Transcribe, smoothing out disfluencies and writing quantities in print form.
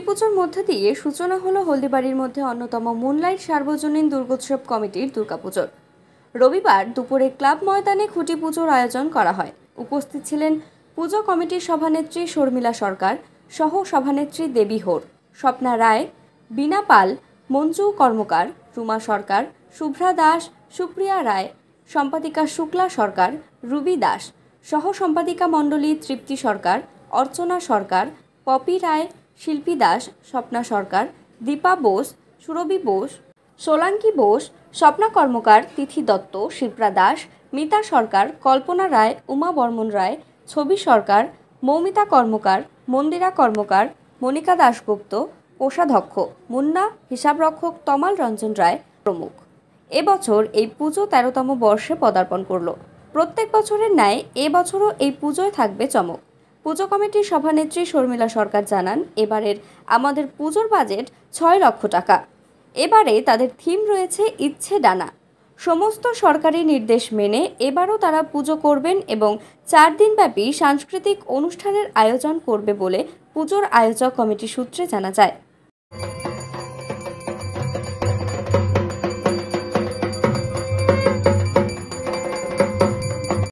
পুজোর মধ্যে দিয়ে সূচনা হলো হলদিবাড়ির মধ্যে অন্যতম মুনলাইট সার্বজনীন দুর্গোৎসব কমিটির দুর্গাপুজোর। রবিবার দুপুরে ক্লাব ময়দানে খুঁটি পুজোর আয়োজন করা হয়। উপস্থিত ছিলেন পুজো কমিটির সভানেত্রী শর্মিলা সরকার সহ সভানেত্রী দেবী হোর, স্বপ্না রায়, বীণা পাল, মঞ্জু কর্মকার, রুমা সরকার, শুভ্রা দাস, সুপ্রিয়া রায়, সম্পাদিকা শুক্লা সরকার, রুবি দাস, সহ সম্পাদিকা মণ্ডলী তৃপ্তি সরকার, অর্চনা সরকার, পপি রায়, শিল্পী দাস, স্বপ্না সরকার, দীপা বোস, সুরভি বোস, সোলাঙ্কি বোস, স্বপ্না কর্মকার, তিথি দত্ত, শিপ্রা দাস, মিতা সরকার, কল্পনা রায়, উমা বর্মন রায়, ছবি সরকার, মৌমিতা কর্মকার, মন্দিরা কর্মকার, মনিকা দাশগুপ্ত, কোষাধ্যক্ষ মুন্না, হিসাবরক্ষক তমাল রঞ্জন রায় প্রমুখ। এবছর এই পুজো ১৩তম বর্ষে পদার্পণ করল। প্রত্যেক বছরের ন্যায় এবছরও এই পুজোয় থাকবে চমক। পুজো কমিটির সভানেত্রী শর্মিলা সরকার জানান, এবারের আমাদের পুজোর বাজেট ৬ লক্ষ টাকা। এবারে তাদের থিম রয়েছে ইচ্ছে ডানা। সমস্ত সরকারি নির্দেশ মেনে এবারও তারা পুজো করবেন এবং ৪ দিনব্যাপী সাংস্কৃতিক অনুষ্ঠানের আয়োজন করবে বলে পুজোর আয়োজক কমিটি সূত্রে জানা যায়।